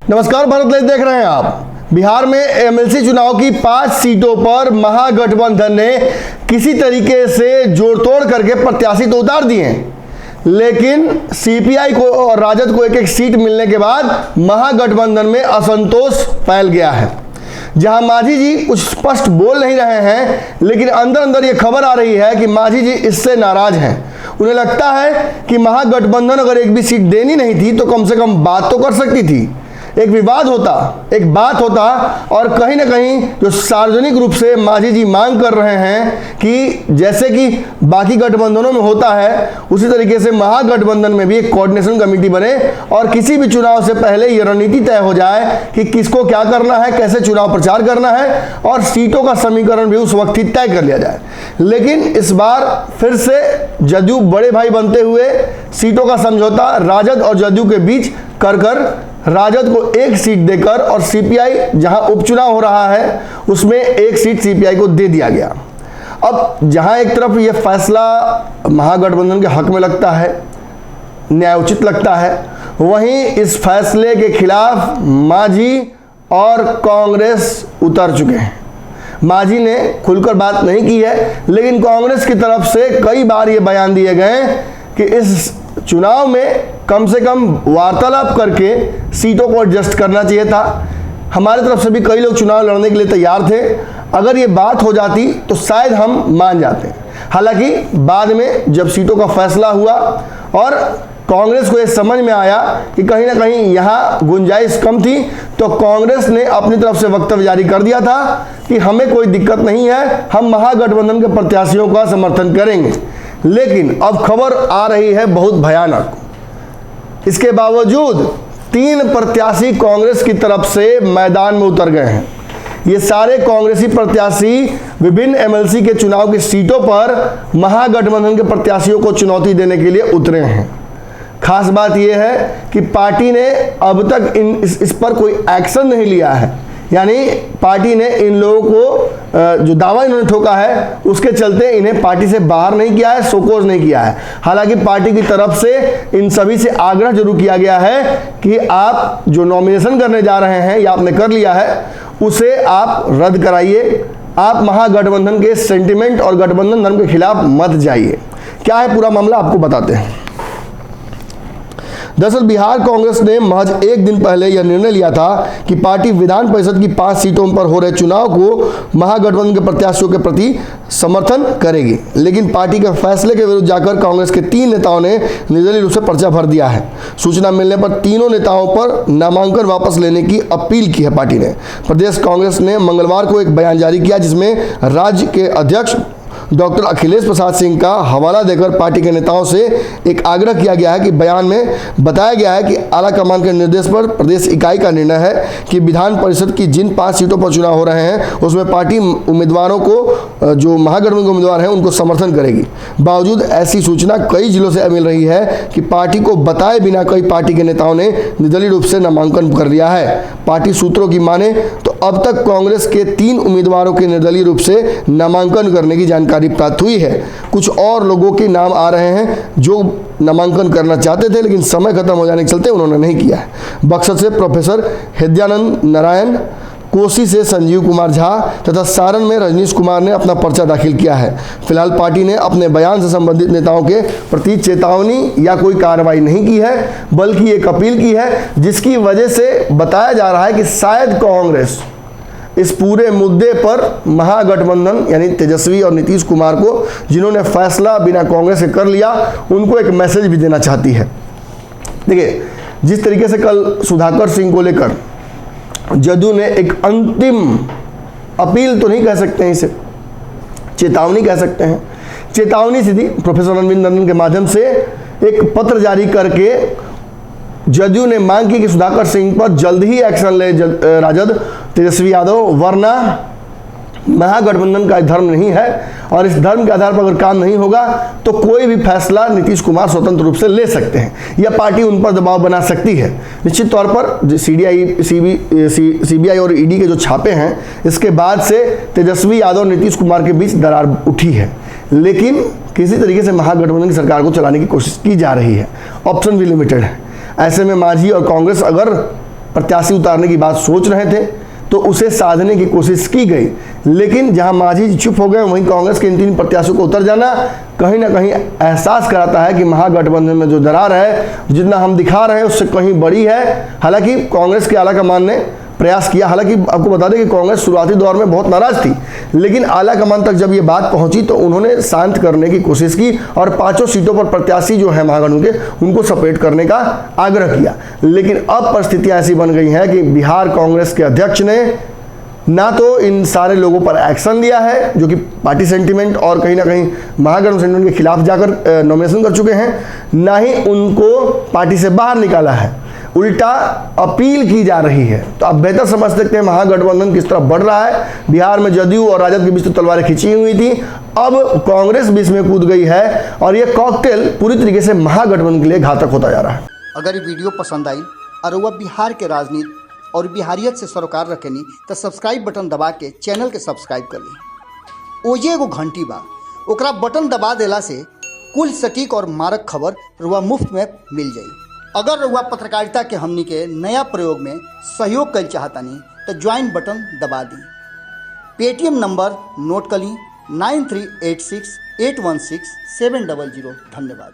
नमस्कार, भारत लाइव देख रहे हैं आप। बिहार में एमएलसी चुनाव की 5 सीटों पर महागठबंधन ने किसी तरीके से जोड़तोड़ करके प्रत्याशी तो उतार दिए हैं, लेकिन सीपीआई को और राजद को एक एक सीट मिलने के बाद महागठबंधन में असंतोष फैल गया है। जहां मांझी जी कुछ स्पष्ट बोल नहीं रहे हैं, लेकिन अंदर अंदर ये खबर आ रही है कि मांझी जी इससे नाराज हैं। उन्हें लगता है कि महागठबंधन अगर एक भी सीट देनी नहीं थी तो कम से कम बात तो कर सकती थी, एक विवाद होता, एक बात होता। और कहीं ना कहीं जो सार्वजनिक रूप से मांझी जी मांग कर रहे हैं कि जैसे कि बाकी गठबंधनों में होता है, उसी तरीके से महागठबंधन में भी एक कोऑर्डिनेशन कमेटी बने और किसी भी चुनाव से पहले ये रणनीति तय हो जाए कि किसको क्या करना है, कैसे चुनाव प्रचार करना है, और सीटों का समीकरण भी उस वक्त ही तय कर लिया जाए। लेकिन इस बार फिर से जदयू बड़े भाई बनते हुए सीटों का समझौता राजद और जदयू के बीच कर राजद को एक सीट देकर और सीपीआई जहां उपचुनाव हो रहा है उसमें एक सीट सीपीआई को दे दिया गया। अब जहां एक तरफ यह फैसला महागठबंधन के हक में लगता है, न्यायोचित लगता है, वहीं इस फैसले के खिलाफ मांझी और कांग्रेस उतर चुके हैं। मांझी ने खुलकर बात नहीं की है, लेकिन कांग्रेस की तरफ से कई बार ये बयान दिए गए कि इस चुनाव में कम से कम वार्तालाप करके सीटों को एडजस्ट करना चाहिए था। हमारी तरफ से भी कई लोग चुनाव लड़ने के लिए तैयार थे, अगर ये बात हो जाती तो शायद हम मान जाते। हालांकि बाद में जब सीटों का फैसला हुआ और कांग्रेस को ये समझ में आया कि कहीं ना कहीं यहाँ गुंजाइश कम थी, तो कांग्रेस ने अपनी तरफ से वक्तव्य जारी कर दिया था कि हमें कोई दिक्कत नहीं है, हम महागठबंधन के प्रत्याशियों का समर्थन करेंगे। लेकिन अब खबर आ रही है बहुत भयानक। इसके बावजूद 3 प्रत्याशी कांग्रेस की तरफ से मैदान में उतर गए हैं। ये सारे कांग्रेसी प्रत्याशी विभिन्न एमएलसी के चुनाव की सीटों पर महागठबंधन के प्रत्याशियों को चुनौती देने के लिए उतरे हैं। खास बात यह है कि पार्टी ने अब तक इस पर कोई एक्शन नहीं लिया है, यानी पार्टी ने इन लोगों को जो दावा इन्होंने ठोका है उसके चलते इन्हें पार्टी से बाहर नहीं किया है, शोकॉज नहीं किया है। हालांकि पार्टी की तरफ से इन सभी से आग्रह जरूर किया गया है कि आप जो नॉमिनेशन करने जा रहे हैं या आपने कर लिया है उसे आप रद्द कराइए, आप महागठबंधन के सेंटिमेंट और गठबंधन धर्म के खिलाफ मत जाइए। क्या है पूरा मामला, आपको बताते हैं। दरअसल बिहार कांग्रेस ने महज एक दिन पहले यह निर्णय लिया था कि पार्टी विधान परिषद की 5 सीटों पर हो रहे चुनाव को महागठबंधन के प्रत्याशियों के प्रति समर्थन करेगी। लेकिन पार्टी के फैसले के विरुद्ध जाकर कांग्रेस के 3 नेताओं ने निर्दलीय रूप से पर्चा भर दिया है। सूचना मिलने पर तीनों नेताओं पर नामांकन वापस लेने की अपील की है। पार्टी ने प्रदेश कांग्रेस ने मंगलवार को एक बयान जारी किया, जिसमें राज्य के अध्यक्ष डॉक्टर अखिलेश प्रसाद सिंह का हवाला देकर पार्टी के नेताओं से एक आग्रह किया गया है कि बयान में बताया गया है कि आला कमान के निर्देश पर प्रदेश इकाई का निर्णय है कि विधान परिषद की जिन 5 सीटों पर चुनाव हो रहे हैं उसमें पार्टी उम्मीदवारों को, जो महागठबंधन के उम्मीदवार हैं, उनको समर्थन करेगी। बावजूद ऐसी सूचना कई जिलों से मिल रही है कि पार्टी को बताए बिना कई पार्टी के नेताओं ने निर्दलीय रूप से नामांकन कर लिया है। पार्टी सूत्रों की माने तो अब तक कांग्रेस के 3 उम्मीदवारों के निर्दलीय रूप से नामांकन करने की जानकारी प्राप्त हुई है। कुछ और लोगों के नाम आ रहे हैं जो नामांकन करना चाहते थे, लेकिन समय खत्म हो जाने के चलते उन्होंने नहीं किया है। बक्सर से प्रोफेसर हृदयानंद नारायण, कोसी से संजीव कुमार झा तथा सारण में रजनीश कुमार ने अपना पर्चा दाखिल किया है। फिलहाल पार्टी ने अपने बयान से संबंधित नेताओं के प्रति चेतावनी या कोई कार्रवाई नहीं की है, बल्कि एक अपील की है, जिसकी वजह से बताया जा रहा है कि शायद कांग्रेस इस पूरे मुद्दे पर महागठबंधन यानी तेजस्वी और नीतीश कुमार को, जिन्होंने फैसला बिना कांग्रेस से कर लिया, उनको एक मैसेज भी देना चाहती है। देखिए, जिस तरीके से कल सुधाकर सिंह को लेकर जदयू ने एक अंतिम अपील तो नहीं कह सकते हैं, इसे चेतावनी कह सकते हैं, चेतावनी सी थी, प्रोफेसर अरविंद नंदन के माध्यम से एक पत्र जारी करके जदयू ने मांग की कि सुधाकर सिंह पर जल्द ही एक्शन ले राजद, तेजस्वी यादव, वरना महागठबंधन का धर्म नहीं है और इस धर्म के आधार पर अगर काम नहीं होगा तो कोई भी फैसला नीतीश कुमार स्वतंत्र रूप से ले सकते हैं या पार्टी उन पर दबाव बना सकती है। निश्चित तौर पर सीबीआई और ईडी के जो छापे हैं, इसके बाद से तेजस्वी यादव और नीतीश कुमार के बीच दरार उठी है, लेकिन किसी तरीके से महागठबंधन की सरकार को चलाने की कोशिश की जा रही है। ऑप्शन भी लिमिटेड है। ऐसे में मांझी और कांग्रेस अगर प्रत्याशी उतारने की बात सोच रहे थे तो उसे साधने की कोशिश की गई, लेकिन जहां मांझी जी चुप हो गए वहीं कांग्रेस के इन 3 प्रत्याशियों को उतर जाना कहीं ना कहीं एहसास कराता है कि महागठबंधन में जो दरार है, जितना हम दिखा रहे हैं उससे कहीं बड़ी है। हालांकि कांग्रेस के आला कमान ने प्रयास किया, हालांकि आपको बता दें कि कांग्रेस शुरुआती दौर में बहुत नाराज थी, लेकिन आला कमान तक जब ये बात पहुंची तो उन्होंने शांत करने की कोशिश की और 5 सीटों पर प्रत्याशी जो है महागठबंधन के उनको सपोर्ट करने का आग्रह किया। लेकिन अब परिस्थितियां ऐसी बन गई हैं कि बिहार कांग्रेस के अध्यक्ष ने ना तो इन सारे लोगों पर एक्शन लिया है जो कि पार्टी सेंटीमेंट और कहीं ना कहीं महागठबंधन सेंटीमेंट के खिलाफ जाकर नॉमिनेशन कर चुके हैं, ना ही उनको पार्टी से बाहर निकाला है, उल्टा अपील की जा रही है। तो आप बेहतर समझ सकते हैं महागठबंधन किस तरह बढ़ रहा है। बिहार में जदयू और राजद के बीच तो तलवारें खींची हुई थी, अब कांग्रेस बीच में कूद गई है और ये कॉकटेल पूरी तरीके से महागठबंधन के लिए घातक होता जा रहा है। अगर ये वीडियो पसंद आई और वह बिहार के राजनीति और बिहारियत से सरोकार रखेनी तो सब्सक्राइब बटन दबा के चैनल के सब्सक्राइब कर ली। ओजे एगो घंटी बा, ओकरा बटन दबा देला से कुल सटीक और मारक खबर रुआ मुफ्त में मिल जाई। अगर रुआ पत्रकारिता के हमनी के नया प्रयोग में सहयोग कर चाहतानी तो ज्वाइन बटन दबा दी। पेटीएम नंबर नोट कर ली 9386816700। धन्यवाद।